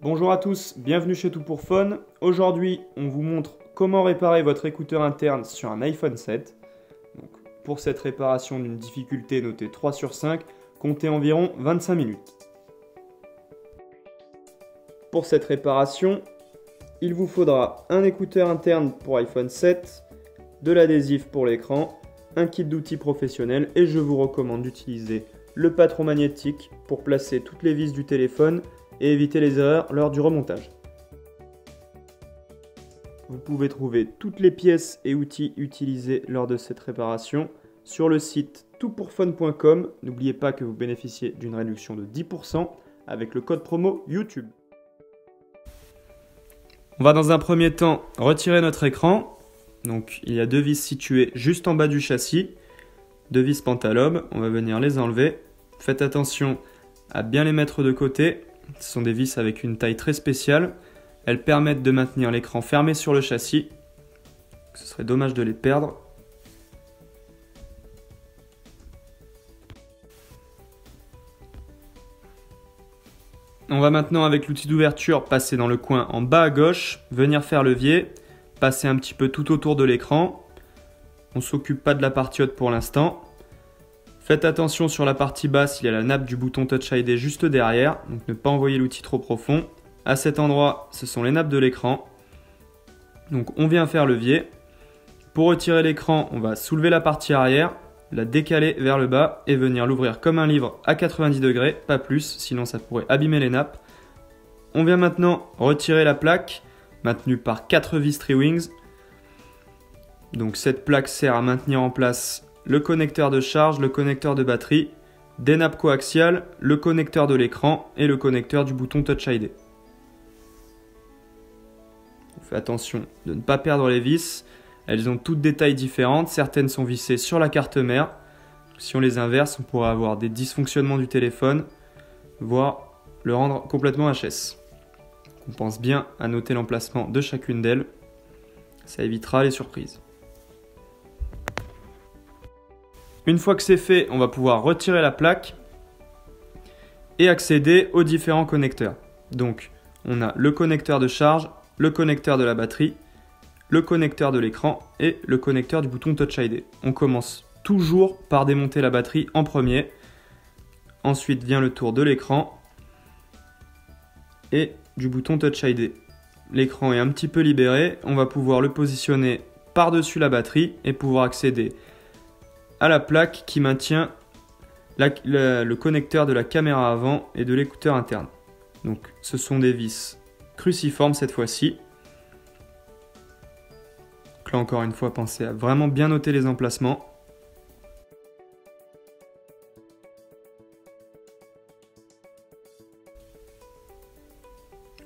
Bonjour à tous, bienvenue chez Tout pour Fun. Aujourd'hui, on vous montre comment réparer votre écouteur interne sur un iPhone 7. Donc, pour cette réparation d'une difficulté notée 3 sur 5, comptez environ 25 minutes. Pour cette réparation, il vous faudra un écouteur interne pour iPhone 7, de l'adhésif pour l'écran, un kit d'outils professionnels et je vous recommande d'utiliser le patron magnétique pour placer toutes les vis du téléphone et éviter les erreurs lors du remontage. Vous pouvez trouver toutes les pièces et outils utilisés lors de cette réparation sur le site toutpourfun.com. N'oubliez pas que vous bénéficiez d'une réduction de 10% avec le code promo YouTube. On va dans un premier temps retirer notre écran. Donc il y a deux vis situées juste en bas du châssis, deux vis Pantalone, on va venir les enlever. Faites attention à bien les mettre de côté. Ce sont des vis avec une taille très spéciale. Elles permettent de maintenir l'écran fermé sur le châssis. Ce serait dommage de les perdre. On va maintenant avec l'outil d'ouverture passer dans le coin en bas à gauche, venir faire levier, passer un petit peu tout autour de l'écran. On ne s'occupe pas de la partie haute pour l'instant. Faites attention sur la partie basse, il y a la nappe du bouton Touch ID juste derrière, donc ne pas envoyer l'outil trop profond. À cet endroit, ce sont les nappes de l'écran. Donc on vient faire levier. Pour retirer l'écran, on va soulever la partie arrière, la décaler vers le bas et venir l'ouvrir comme un livre à 90 degrés, pas plus, sinon ça pourrait abîmer les nappes. On vient maintenant retirer la plaque, maintenue par 4 vis Tri-Wings. Donc cette plaque sert à maintenir en place le connecteur de charge, le connecteur de batterie, des nappes coaxiales, le connecteur de l'écran et le connecteur du bouton Touch ID. On fait attention de ne pas perdre les vis. Elles ont toutes des tailles différentes, certaines sont vissées sur la carte mère. Si on les inverse, on pourrait avoir des dysfonctionnements du téléphone, voire le rendre complètement HS. On pense bien à noter l'emplacement de chacune d'elles, ça évitera les surprises. Une fois que c'est fait, on va pouvoir retirer la plaque et accéder aux différents connecteurs. Donc, on a le connecteur de charge, le connecteur de la batterie, le connecteur de l'écran et le connecteur du bouton Touch ID. On commence toujours par démonter la batterie en premier. Ensuite vient le tour de l'écran et du bouton Touch ID. L'écran est un petit peu libéré, on va pouvoir le positionner par-dessus la batterie et pouvoir accéder à la plaque qui maintient le connecteur de la caméra avant et de l'écouteur interne. Donc ce sont des vis cruciformes cette fois-ci. Là encore une fois, pensez à vraiment bien noter les emplacements.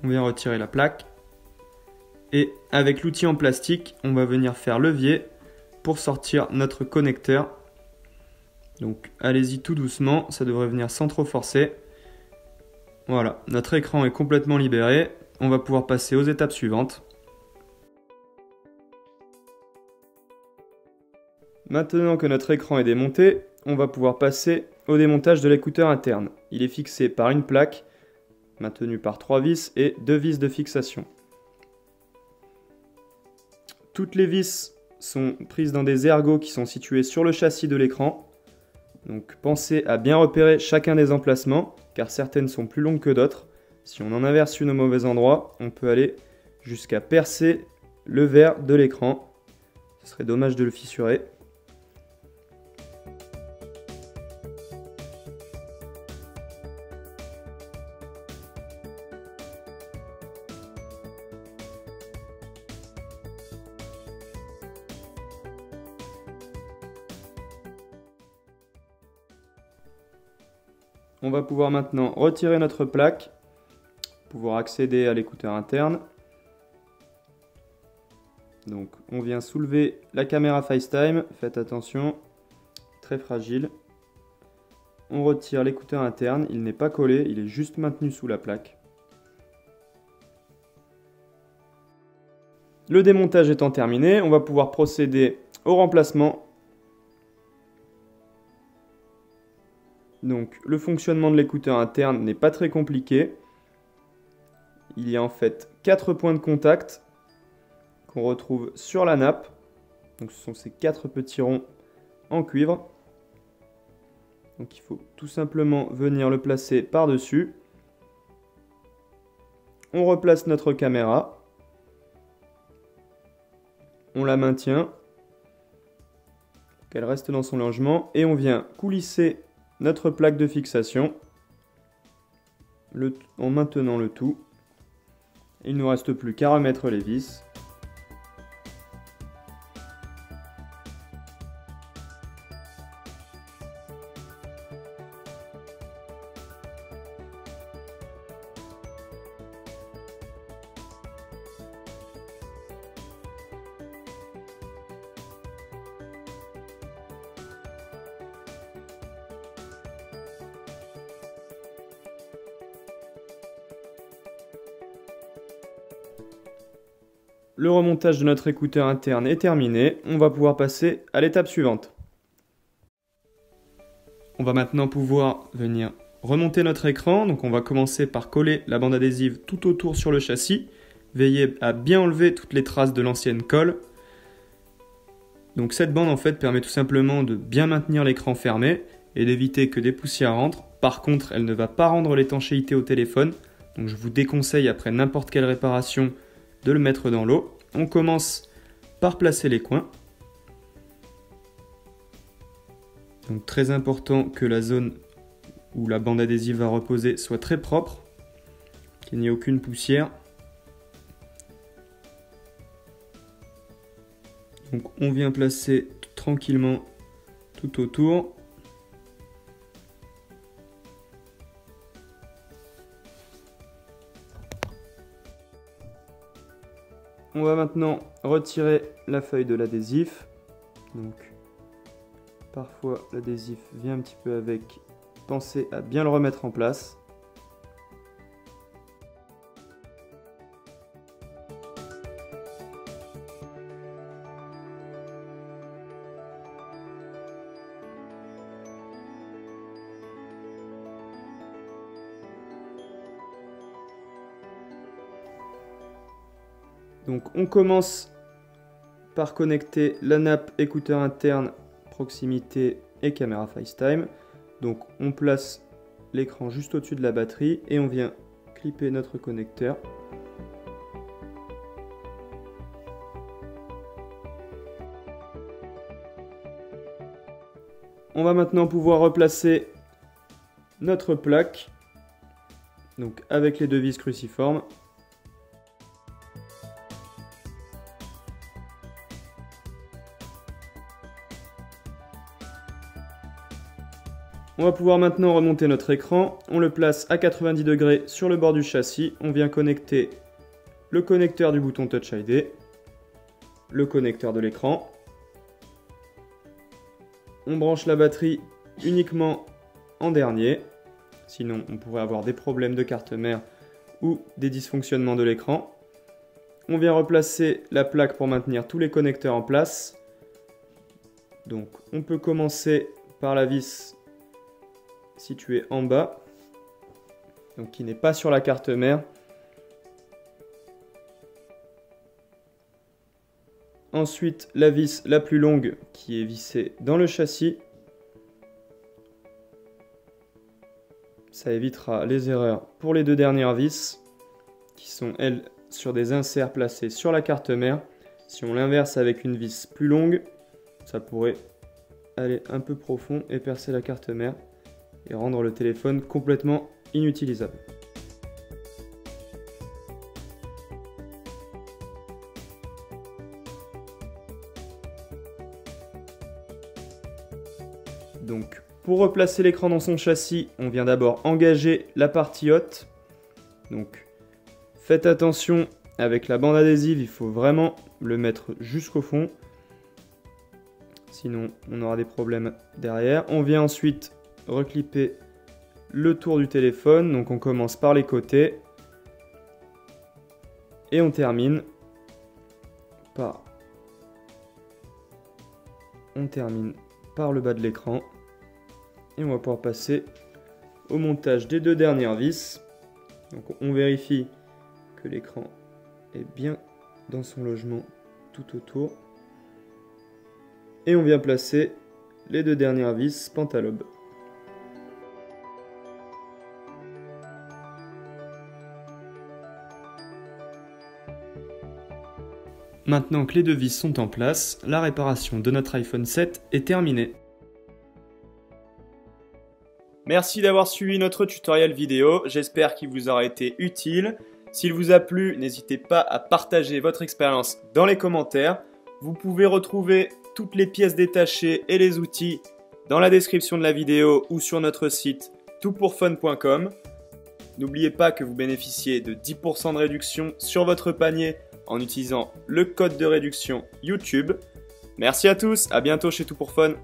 On vient retirer la plaque. Et avec l'outil en plastique, on va venir faire levier pour sortir notre connecteur. Donc allez-y tout doucement, ça devrait venir sans trop forcer. Voilà, notre écran est complètement libéré. On va pouvoir passer aux étapes suivantes. Maintenant que notre écran est démonté, on va pouvoir passer au démontage de l'écouteur interne. Il est fixé par une plaque, maintenue par 3 vis et 2 vis de fixation. Toutes les vis sont prises dans des ergots qui sont situés sur le châssis de l'écran. Donc pensez à bien repérer chacun des emplacements, car certaines sont plus longues que d'autres. Si on en inverse une au mauvais endroit, on peut aller jusqu'à percer le verre de l'écran. Ce serait dommage de le fissurer. On va pouvoir maintenant retirer notre plaque, pouvoir accéder à l'écouteur interne. Donc on vient soulever la caméra FaceTime, faites attention, très fragile. On retire l'écouteur interne, il n'est pas collé, il est juste maintenu sous la plaque. Le démontage étant terminé, on va pouvoir procéder au remplacement. Donc le fonctionnement de l'écouteur interne n'est pas très compliqué. il y a en fait 4 points de contact qu'on retrouve sur la nappe. Donc ce sont ces 4 petits ronds en cuivre. Donc il faut tout simplement venir le placer par-dessus. On replace notre caméra. On la maintient. Qu'elle reste dans son logement. Et on vient coulisser notre plaque de fixation en maintenant le tout. Il ne nous reste plus qu'à remettre les vis. Le remontage de notre écouteur interne est terminé. On va pouvoir passer à l'étape suivante. On va maintenant pouvoir venir remonter notre écran. Donc on va commencer par coller la bande adhésive tout autour sur le châssis. Veillez à bien enlever toutes les traces de l'ancienne colle. Donc cette bande en fait permet tout simplement de bien maintenir l'écran fermé et d'éviter que des poussières rentrent. Par contre, elle ne va pas rendre l'étanchéité au téléphone. Donc je vous déconseille après n'importe quelle réparation de le mettre dans l'eau. On commence par placer les coins. Donc très important que la zone où la bande adhésive va reposer soit très propre, qu'il n'y ait aucune poussière. Donc on vient placer tranquillement tout autour. On va maintenant retirer la feuille de l'adhésif. Donc, parfois l'adhésif vient un petit peu avec. Pensez à bien le remettre en place. Donc on commence par connecter la nappe écouteur interne, proximité et caméra FaceTime. Donc on place l'écran juste au-dessus de la batterie et on vient clipper notre connecteur. On va maintenant pouvoir replacer notre plaque, donc avec les deux vis cruciformes. On va pouvoir maintenant remonter notre écran. On le place à 90 degrés sur le bord du châssis. On vient connecter le connecteur du bouton Touch ID, le connecteur de l'écran. On branche la batterie uniquement en dernier. Sinon, on pourrait avoir des problèmes de carte mère ou des dysfonctionnements de l'écran. On vient replacer la plaque pour maintenir tous les connecteurs en place. Donc, on peut commencer par la vis située en bas, donc qui n'est pas sur la carte mère. Ensuite, la vis la plus longue qui est vissée dans le châssis. Ça évitera les erreurs pour les deux dernières vis qui sont, elles, sur des inserts placés sur la carte mère. Si on l'inverse avec une vis plus longue, ça pourrait aller un peu profond et percer la carte mère et rendre le téléphone complètement inutilisable. Donc, pour replacer l'écran dans son châssis, on vient d'abord engager la partie haute. Donc, faites attention avec la bande adhésive, il faut vraiment le mettre jusqu'au fond. Sinon, on aura des problèmes derrière. On vient ensuite reclipper le tour du téléphone. Donc, on commence par les côtés. Et on termine par le bas de l'écran. Et on va pouvoir passer au montage des deux dernières vis. Donc on vérifie que l'écran est bien dans son logement tout autour. Et on vient placer les 2 dernières vis Pentalobe. Maintenant que les 2 vis sont en place, la réparation de notre iPhone 7 est terminée. Merci d'avoir suivi notre tutoriel vidéo, j'espère qu'il vous aura été utile. S'il vous a plu, n'hésitez pas à partager votre expérience dans les commentaires. Vous pouvez retrouver toutes les pièces détachées et les outils dans la description de la vidéo ou sur notre site toutpourfun.com. N'oubliez pas que vous bénéficiez de 10% de réduction sur votre panier en utilisant le code de réduction YouTube. Merci à tous, à bientôt chez Tout pour Fun.